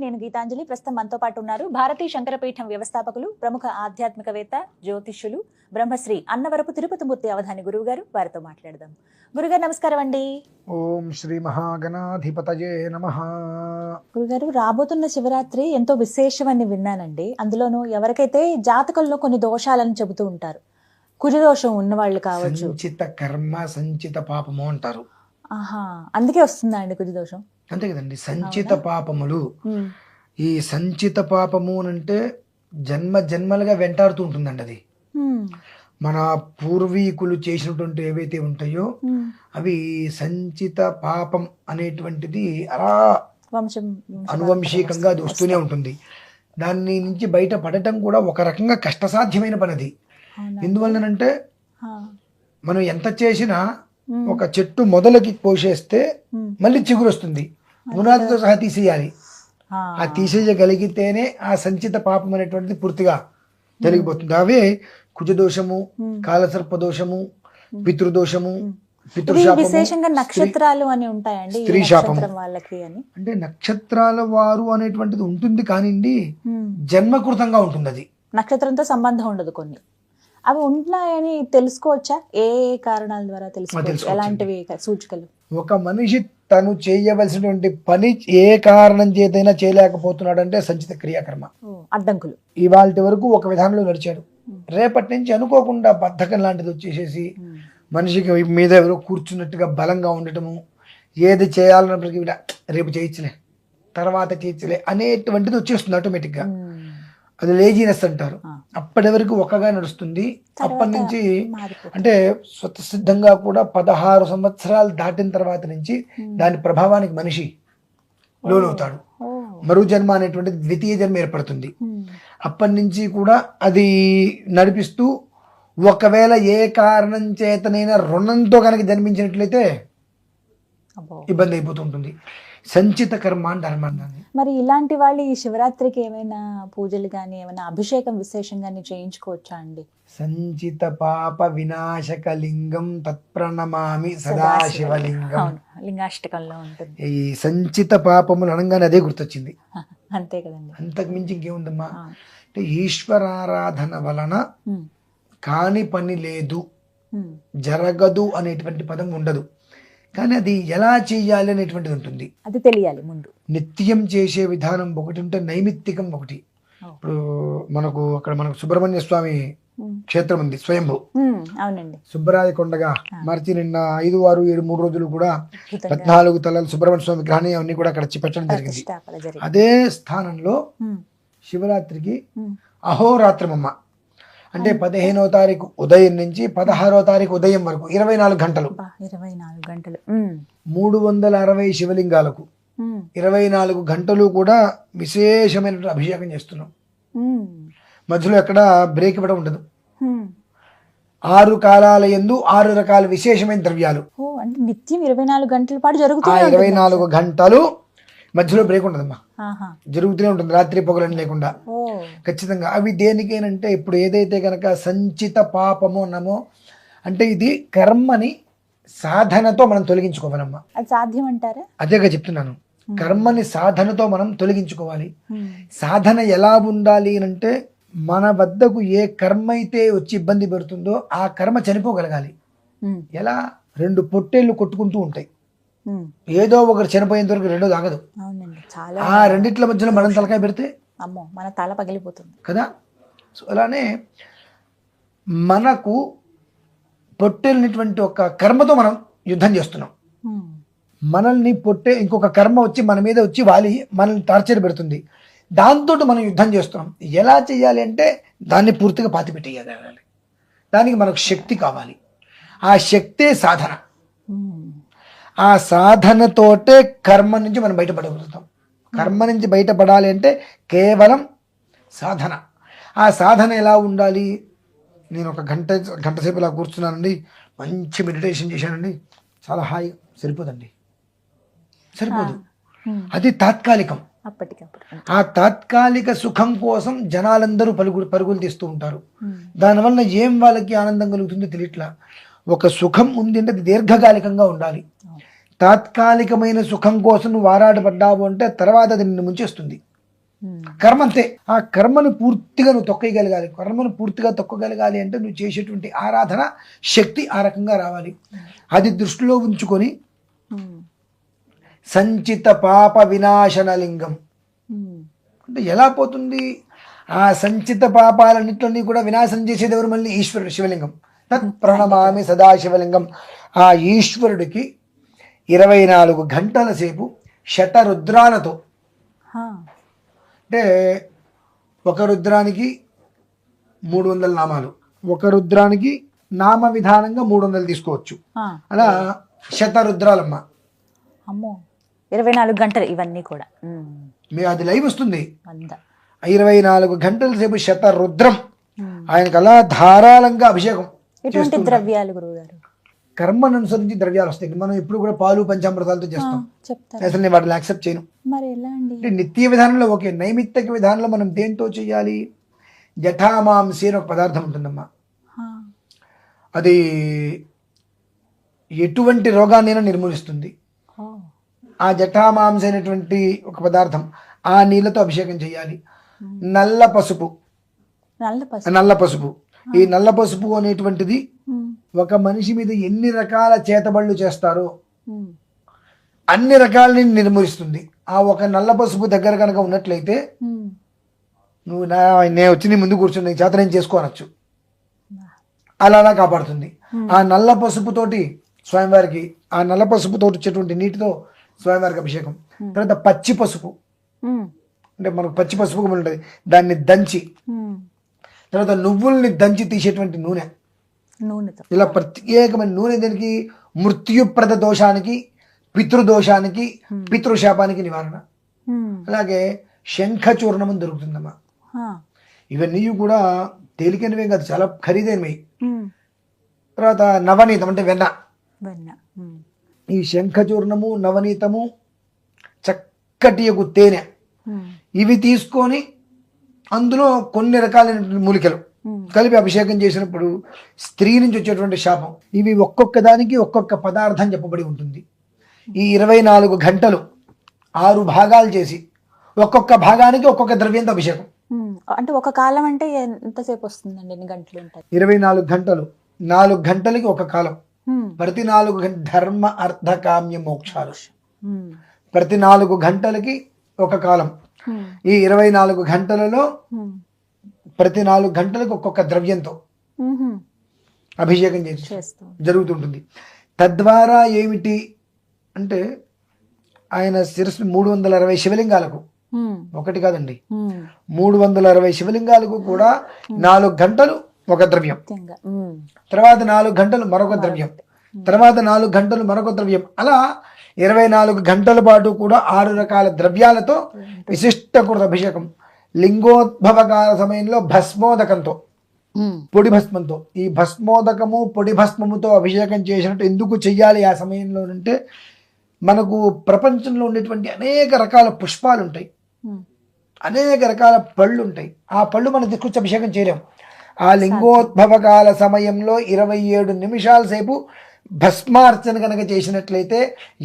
నేను గీతాంజలి. ప్రస్తుతం మనతో పాటు ఉన్నారు భారతీయ శంకరపీఠం వ్యవస్థాపకులు, ప్రముఖ ఆధ్యాత్మికవేత్త, జ్యోతిష్యులు, బ్రహ్మశ్రీ అన్నవరపు తిరుపతిమూర్తి అవధాని గురువు గారు. వారితో మాట్లాడదాం. గురుగారు నమస్కారం అండి. ఓం శ్రీ మహాగణాధిపతయే నమః. గురుగారు, రాబోతున్న శివరాత్రి ఎంతో విశేషమని విన్నానండి. అందులోనూ ఎవరికైతే జాతకంలో కొన్ని దోషాలను చెబుతూ ఉంటారు, కుజదోషం ఉన్నవాళ్ళు కావచ్చు, సంచిత కర్మ సంచిత పాపము అంటారు. ఆహా, అందుకే వస్తుందా అండి కుజదోషం? అంతే కదండి, సంచిత పాపములు. ఈ సంచిత పాపము అంటే జన్మ జన్మలుగా వెంటాడుతూ ఉంటుందండి. అది మన పూర్వీకులు చేసినటువంటి ఏవైతే ఉంటాయో అవి సంచిత పాపం అనేటువంటిది అలా అనువంశికంగా అది వస్తూనే ఉంటుంది. దాని నుంచి బయట పడటం కూడా ఒక రకంగా కష్టసాధ్యమైన పని అది. ఎందువల్లనంటే మనం ఎంత చేసినా ఒక చెట్టు మొదలకి పోసేస్తే మళ్ళీ చిగురు వస్తుంది, పునాదితో సహా తీసేయాలి. ఆ తీసేయగలిగితేనే ఆ సంచిత పాపం అనేటువంటిది పూర్తిగా జరిగిపోతుంది. అవే కుజదోషము, కాలసర్పదోషము, పితృదోషము, విశేషంగా నక్షత్రాలు అని ఉంటాయండి, స్త్రీ శాపం వాళ్ళకి అని. అంటే నక్షత్రాల వారు అనేటువంటిది ఉంటుంది కానివ్వండి, జన్మకృతంగా ఉంటుంది. అది నక్షత్రంతో సంబంధం ఉండదు. కొన్ని అవి ఉన్నాయని తెలుసుకోవచ్చా? ఏ కారణాల ద్వారా తెలుసుకోవచ్చు? ఎలాంటివి సూచికలు? ఒక మనిషి తను చేయవలసినటువంటి పని ఏ కారణం చేతైనా చేయలేకపోతున్నాడంటే సంచిత క్రియాకర్మ, అడ్డంకులు. ఇవాళ వరకు ఒక విధానంలో నడిచాడు, రేపటి నుంచి అనుకోకుండా బద్ధకం లాంటిది వచ్చేసేసి మనిషికి మీద ఎవరో కూర్చున్నట్టుగా బలంగా ఉండటము, ఏది చేయాలన్నప్పటికీ రేపు చేయొచ్చులే, తర్వాత చేయొచ్చులే అనేటువంటిది వచ్చేస్తుంది ఆటోమేటిక్గా. అది లేజినెస్ అంటారు. అప్పటి వరకు ఒక్కగా నడుస్తుంది. అప్పటి నుంచి అంటే స్వతసిద్ధంగా కూడా 16 సంవత్సరాలు దాటిన తర్వాత నుంచి దాని ప్రభావానికి మనిషి లోనవుతాడు. మరో జన్మ అనేటువంటిది ద్వితీయ జన్మ ఏర్పడుతుంది. అప్పటి నుంచి కూడా అది నడిపిస్తూ ఒకవేళ ఏ కారణం చేతనైనా రుణంతో కనుక జన్మించినట్లయితే ఇబ్బంది అయిపోతుంటుంది. సంచిత కర్మ అంటారు. మరి ఇలాంటి వాళ్ళు ఈ శివరాత్రికి ఏమైనా పూజలు కానీ ఏమైనా అభిషేకం విశేషంగానే చేయించుకోవచ్చా అండి? సంచిత పాప వినాశక లింగం తత్ప్రణమామి సదాశివలింగం, లింగాష్టకంలో ఉంటుంది. ఈ సంచిత పాపములు అనగానే అదే గుర్తొచ్చింది. అంతే కదండి, అంతకు మించి ఇంకేముందమ్మా. అంటే ఈశ్వరారాధన వలన కాని పని లేదు, జరగదు అనేటువంటి పదం ఉండదు. కానీ అది ఎలా చేయాలి అనేటువంటిది ఉంటుంది, అది తెలియాలి ముందు. నిత్యం చేసే విధానం ఒకటి ఉంటే నైమిత్తికం ఒకటి. ఇప్పుడు మనకు సుబ్రహ్మణ్య స్వామి క్షేత్రం ఉంది, స్వయంభూ. అవునండి, సుబ్బరాయ కొండగా మార్చి నిన్న 5, 6, 7 3 రోజులు కూడా 14 తలల సుబ్రహ్మణ్య స్వామి విగ్రహాన్ని అన్ని కూడా అక్కడ పెట్టడం జరిగింది. అదే స్థానంలో శివరాత్రికి అహోరాత్రమమ్మ అంటే 15వ తారీఖు ఉదయం నుంచి 16వ తారీఖు ఉదయం వరకు 24 గంటలు 360 శివలింగాలకు 24 గంటలు కూడా విశేషమైన అభిషేకం చేస్తున్నాం. మధ్యలో ఎక్కడ బ్రేక్ ఇవ్వడం ఉండదు. 6 కాలాల యందు 6 రకాల విశేషమైన ద్రవ్యాలు. అంటే నిత్యం 24 గంటల పాటు జరుగుతుంది. 24 గంటలు మధ్యలో బ్రేక్ ఉండదమ్మా, జరుగుతూనే ఉంటుంది, రాత్రి పొగలని లేకుండా ఖచ్చితంగా. అవి దేనికేనంటే ఇప్పుడు ఏదైతే కనుక సంచిత పాపము అన్నామో అంటే ఇది కర్మని సాధనతో మనం తొలగించుకోవాలమ్మా. అది సాధ్యం అంటారా? అదేగా చెప్తున్నాను, కర్మని సాధనతో మనం తొలగించుకోవాలి. సాధన ఎలా ఉండాలి అంటే మన వద్దకు ఏ కర్మ అయితే వచ్చి ఇబ్బంది పెడుతుందో ఆ కర్మ చనిపోగలగాలి. ఎలా? 2 పొట్టేళ్లు కొట్టుకుంటూ ఉంటాయి, ఏదో ఒకరు చనిపోయేంత వరకు రెండోది ఆగదు. ఆ రెండిట్ల మధ్యలో మనం తలకాయ పెడితే మన తల పగిలిపోతుంది కదా. సో అలానే మనకు పొట్టేలినటువంటి ఒక కర్మతో మనం యుద్ధం చేస్తున్నాం. మనల్ని ఇంకొక కర్మ వచ్చి మన మీద వచ్చి వాలి మనల్ని టార్చర్ పెడుతుంది, దాంతో మనం యుద్ధం చేస్తున్నాం. ఎలా చేయాలి అంటే దాన్ని పూర్తిగా పాతిపెట్టేయాలి. దానికి మనకు శక్తి కావాలి. ఆ శక్తే సాధన. ఆ సాధనతోటే కర్మ నుంచి మనం బయటపడగలుగుతాం. కర్మ నుంచి బయటపడాలి అంటే కేవలం సాధన. ఆ సాధన ఎలా ఉండాలి? నేను ఒక గంట సేపు ఇలా కూర్చున్నానండి, మంచి మెడిటేషన్ చేశానండి, చాలా హాయి, సరిపోదండి, సరిపోదు. అది తాత్కాలికం. ఆ తాత్కాలిక సుఖం కోసం జనాలందరూ పరుగులు తీస్తూ ఉంటారు. దానివల్ల ఏం వాళ్ళకి ఆనందం కలుగుతుందో తెలియట్లా. ఒక సుఖం ఉంది అంటే అది దీర్ఘకాలికంగా ఉండాలి. తాత్కాలికమైన సుఖం కోసం నువ్వు ఆరాటపడ్డావు అంటే తర్వాత అది నిన్ను ముంచేస్తుంది. కర్మ అంతే. ఆ కర్మను పూర్తిగా నువ్వు తొక్కగలగాలి. కర్మను పూర్తిగా తొక్కగలగాలి అంటే నువ్వు చేసేటువంటి ఆరాధన శక్తి ఆ రకంగా రావాలి. అది దృష్టిలో ఉంచుకొని సంచిత పాప వినాశన లింగం అంటే ఎలా పోతుంది? ఆ సంచిత పాపాలన్నింటినీ కూడా వినాశనం చేసేది ఎవరు? మళ్ళీ ఈశ్వరుడు, శివలింగం. తత్ ప్రణమామి సదాశివలింగం. ఆ ఈశ్వరుడికి 24 గంటల సేపు శతరుద్రాలతో, అంటే ఒక రుద్రానికి 300 నామాలు, ఒక రుద్రానికి నామ విధానంగా 300 తీసుకోవచ్చు. అలా శతరుద్రాలమ్మ. అమ్మో, 24 గంటలు ఇవన్నీ కూడా. అది లైవ్ వస్తుంది. 24 గంటల సేపు శతరుద్రం ఆయనకు అలా ధారాళంగా అభిషేకం. ఎటువంటి ద్రవ్యాలు గురువుగారు? కర్మను అనుసరించి ద్రవ్యాలు వస్తాయి. మనం ఎప్పుడు కూడా పాలు పంచామృతాలతో చేస్తాం. అసలు నేను వాటిని యాక్సెప్ట్ చేయను. మరి ఎలా అండి? అంటే నిత్య విధానంలో ఓకే, నైమిత్తిక విధానంలో మనం దేంతో చేయాలి? జఠామాంసి అని ఒక పదార్థం ఉంటుందమ్మా. అది ఎటువంటి రోగాన్నైనా నిర్మూలిస్తుంది. ఆ జఠామాంసి అనేటువంటి ఒక పదార్థం ఆ నీళ్ళతో అభిషేకం చేయాలి. నల్ల పసుపు. ఈ నల్ల పసుపు అనేటువంటిది ఒక మనిషి మీద ఎన్ని రకాల చేతబళ్ళు చేస్తారో అన్ని రకాలని నిర్మూలిస్తుంది. ఆ ఒక నల్ల పసుపు దగ్గర కనుక ఉన్నట్లయితే నువ్వు నేను వచ్చి నీ ముందు కూర్చుని నీ చేత నేను చేసుకోనొచ్చు. అలా కాపాడుతుంది. ఆ నల్ల పసుపుతోటి స్వామివారికి, ఆ నల్ల పసుపుతోటి వచ్చేటువంటి నీటితో స్వామివారికి అభిషేకం. తర్వాత పచ్చి పసుపు, అంటే మనకు పచ్చి పసుపు ఉంటుంది, దాన్ని దంచి, తర్వాత నువ్వుల్ని దంచి తీసేటువంటి నూనె, ఇలా ప్రత్యేకమైన నూనె. దీనికి మృత్యుప్రద దోషానికి, పితృదోషానికి, పితృశాపానికి నివారణ. అలాగే శంఖచూర్ణం దొరుకుతుందమ్మా. ఇవన్నీ కూడా తేలికైనవే కాదు, చాలా ఖరీదైనవి. తర్వాత నవనీతం అంటే వెన్న. ఈ శంఖచూర్ణము, నవనీతము, చక్కటి యొక్క తేనె, ఇవి తీసుకొని అందులో కొన్ని రకాలైన మూలికలు కలిపి అభిషేకం చేసినప్పుడు స్త్రీ నుంచి వచ్చేటువంటి శాపం, ఇవి ఒక్కొక్క దానికి ఒక్కొక్క పదార్థం చెప్పబడి ఉంటుంది. ఈ 24 గంటలు 6 భాగాలు చేసి ఒక్కొక్క భాగానికి ఒక్కొక్క ద్రవ్యంతో అభిషేకం. అంటే ఒక కాలం అంటే ఎంతసేపు వస్తుందండి? ఎన్ని గంటలు ఉంటాయి? 24 గంటలు. 4 గంటలకి ఒక కాలం. ప్రతి 4 గంటలు ధర్మ అర్థ కామ్య మోక్షాలు. ప్రతి 4 గంటలకి ఒక కాలం. ఈ 24 గంటలలో ప్రతి 4 గంటలకు ఒక్కొక్క ద్రవ్యంతో అభిషేకం చేసి జరుగుతుంటుంది. తద్వారా ఏమిటి అంటే ఆయన శిరస్సు 360 శివలింగాలకు, ఒకటి కాదండి, 360 శివలింగాలకు కూడా 4 గంటలు ఒక ద్రవ్యం, తర్వాత 4 గంటలు మరొక ద్రవ్యం, తర్వాత 4 గంటలు మరొక ద్రవ్యం. అలా 24 గంటల పాటు కూడా 6 రకాల ద్రవ్యాలతో విశిష్టకృత అభిషేకం. లింగోద్భవ కాల సమయంలో భస్మోదకంతో, పొడి భస్మంతో, ఈ భస్మోదకము పొడి భస్మముతో అభిషేకం చేసినట్టు ఎందుకు చెయ్యాలి ఆ సమయంలో అంటే, మనకు ప్రపంచంలో ఉండేటువంటి అనేక రకాల పుష్పాలు ఉంటాయి, అనేక రకాల పళ్ళు ఉంటాయి. ఆ పళ్ళు మనం తీసుకొచ్చి అభిషేకం చేయలేం. ఆ లింగోద్భవ కాల సమయంలో 27 నిమిషాల సేపు భస్మార్చన కనుక చేసినట్లయితే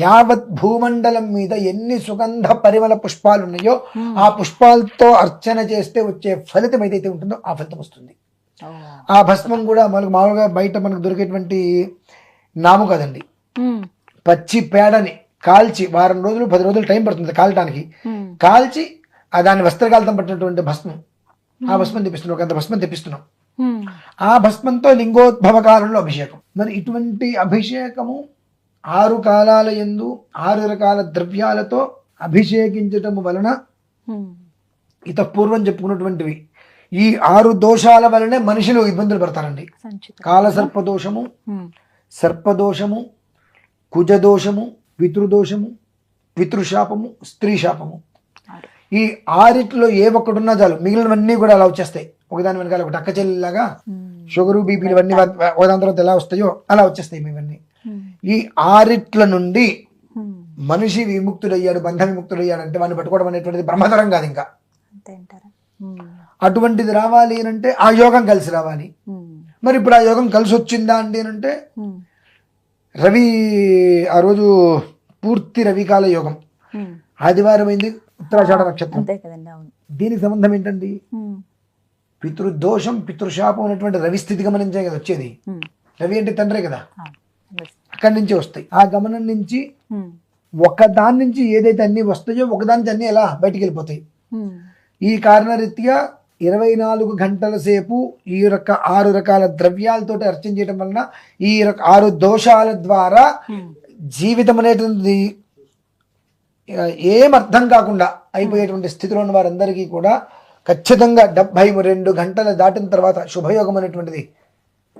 యావత్ భూమండలం మీద ఎన్ని సుగంధ పరిమళ పుష్పాలు ఉన్నాయో ఆ పుష్పాలతో అర్చన చేస్తే వచ్చే ఫలితం ఏదైతే ఉంటుందో ఆ ఫలితం వస్తుంది. ఆ భస్మం కూడా మనకు మామూలుగా బయట మనకు దొరికేటువంటి నాము కదండి, పచ్చి పేడని కాల్చి వారం రోజులు 10 రోజులు టైం పడుతుంది కాల్చడానికి, కాల్చి దాన్ని వస్త్రకాలతం పట్టినటువంటి భస్మం, ఆ భస్మం తెప్పిస్తున్నాం, ఒక భస్మం తెప్పిస్తున్నాం. ఆ భస్మంతో లింగోద్భవ కాలంలో అభిషేకం. మరి ఇటువంటి అభిషేకము 6 కాలాల యందు 6 రకాల ద్రవ్యాలతో అభిషేకించటం వలన ఇత పూర్వం చెప్పుకున్నటువంటివి ఈ 6 దోషాల వలనే మనుషులు ఇబ్బందులు పడతారండి. కాలసర్పదోషము, సర్పదోషము, కుజదోషము, పితృదోషము, పితృశాపము, స్త్రీ శాపము. ఈ 6 ఏ ఒక్కడున్నా చాలు, మిగిలినవన్నీ కూడా అలా వచ్చేస్తాయి. ఒకదాని వెనకాల ఒకటి అక్క చెల్లిలాగా షుగరు బీపీలు ఇవన్నీ ఒకదాని తర్వాత ఎలా వస్తాయో అలా వచ్చేస్తాయి ఇవన్నీ. ఈ 6 నుండి మనిషి విముక్తుడయ్యాడు, బంధ విముక్తుడయ్యాడు అంటే వాడిని పట్టుకోవడం అనేటువంటిది బ్రహ్మతరం కాదు. ఇంకా అటువంటిది రావాలి అంటే ఆ యోగం కలిసి రావాలి. మరి ఇప్పుడు ఆ యోగం కలిసి వచ్చిందా అండి అంటే, రవి ఆ రోజు పూర్తి రవికాల యోగం. ఉమ్. ఆదివారం అయింది, ఉత్తరాషాఢ నక్షత్రం. అంతే కదండి, అవును. దీనికి సంబంధం ఏంటండి? ఉమ్. పితృదోషం పితృశాపం అనేటువంటి రవి స్థితి గమనించే కదా వచ్చేది. ఉమ్. రవి అంటే తండ్రే కదా, అవును. అక్కడి నుంచి వస్తాయి. ఆ గమనం నుంచి ఉమ్. ఒకదాని నుంచి ఏదైతే అన్ని వస్తాయో ఒకదాని నుంచి అన్ని ఎలా బయటికి వెళ్ళిపోతాయి. ఉమ్. ఈ కారణరీత్యా 24 గంటల సేపు ఈ 6 రకాల ద్రవ్యాలతో అర్చన చేయడం వలన ఈ 6 దోషాల ద్వారా ఉమ్. జీవితం అనేటువంటి ఏం అర్థం కాకుండా అయిపోయేటువంటి స్థితిలో ఉన్న వారందరికీ కూడా ఖచ్చితంగా 72 గంటలు దాటిన తర్వాత శుభయోగం అనేటువంటిది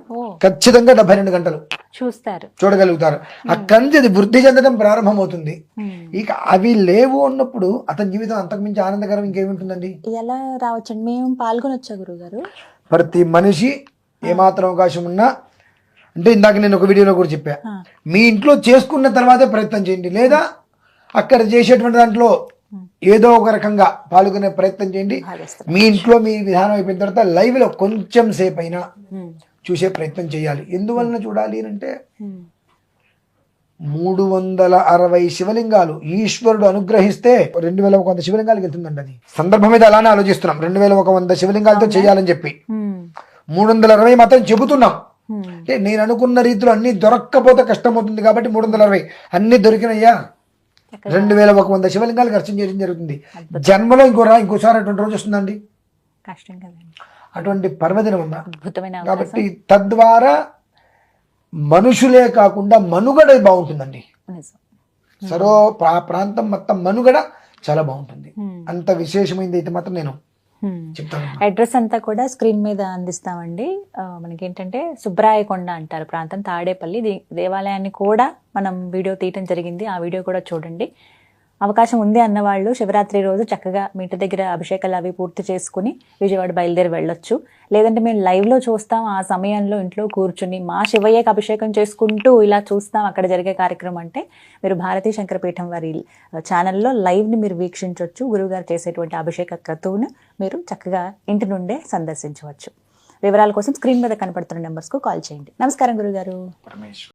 ఓ, ఖచ్చితంగా 72 గంటలు చూస్తారు. చూడగలుగుతారు. అక్కడి నుంచి అది వృద్ధి చెందడం ప్రారంభమవుతుంది. ఉమ్. ఇక అవి లేవు అన్నప్పుడు అతని జీవితం అంతకుమించి ఆనందకరం ఇంకేముంటుందండి? ఎలా రావచ్చండి? మేము పాల్గొనొచ్చా గురుగారు? ప్రతి మనిషి ఏమాత్రం అవకాశం ఉన్నా, అంటే ఇందాక నేను ఒక వీడియోలో కూడా చెప్పా, ఆ. మీ ఇంట్లో చేసుకున్న తర్వాతే ప్రయత్నం చేయండి, లేదా అక్కడ చేసేటువంటి దాంట్లో ఏదో ఒక రకంగా పాల్గొనే ప్రయత్నం చేయండి. భావిస్తారు. మీ ఇంట్లో మీ విధానం అయిపోయిన తర్వాత లైవ్ లో కొంచెం సేపు అయినా ఉమ్. చూసే ప్రయత్నం చేయాలి. ఎందువలన చూడాలి అంటే ఉమ్. 360 శివలింగాలు ఈశ్వరుడు అనుగ్రహిస్తే 2100 శివలింగాలకు వెళ్తుందండి. అది సందర్భం మీద అలానే ఆలోచిస్తున్నాం, 2100 శివలింగాలతో చేయాలని చెప్పి. ఉమ్. 360 మాత్రం చెబుతున్నాం. ఉమ్. అంటే నేను అనుకున్న రీతిలో అన్ని దొరక్కపోతే కష్టం అవుతుంది కాబట్టి 360 అన్ని దొరికినయ్యా. 2100 శివలింగాలకు అర్చన చేయడం జరుగుతుంది. జన్మలో ఇంకోసారి అటువంటి రోజు వస్తుందండి. కష్టం కదండి. అటువంటి పర్వదినం ఉందా అద్భుతమైన అవకాశం. కాబట్టి తద్వారా మనుషులే కాకుండా మనుగడ బాగుంటుందండి. నిజం. సరో ప్రాంతం మొత్తం మనుగడ చాలా బాగుంటుంది. ఉమ్. అంత విశేషమైంది అయితే మాత్రం నేను ఉమ్. చెప్తాను. అడ్రస్ అంతా కూడా స్క్రీన్ మీద అందిస్తామండి. మనకేంటంటే సుబ్రాయకొండ అంటారు ప్రాంతం, తాడేపల్లి. దేవాలయాన్ని కూడా మనం వీడియో తీయటం జరిగింది, ఆ వీడియో కూడా చూడండి. అవకాశం ఉంది అన్నవాళ్ళు శివరాత్రి రోజు చక్కగా మీ ఇంటి దగ్గర అభిషేకాలు అవి పూర్తి చేసుకుని విజయవాడ బయలుదేరి వెళ్ళొచ్చు. లేదంటే మేము లైవ్లో చూస్తాం, ఆ సమయంలో ఇంట్లో కూర్చుని మా శివయ్యకి అభిషేకం చేసుకుంటూ ఇలా చూస్తాం అక్కడ జరిగే కార్యక్రమం అంటే మీరు భారతీ శంకరపీఠం వారి ఛానల్లో లైవ్ని మీరు వీక్షించవచ్చు. గురువుగారు చేసేటువంటి అభిషేక క్రతువును మీరు చక్కగా ఇంటి నుండే సందర్శించవచ్చు. వివరాల కోసం స్క్రీన్ మీద కనపడుతున్న నెంబర్స్కు కాల్ చేయండి. నమస్కారం గురుగారు.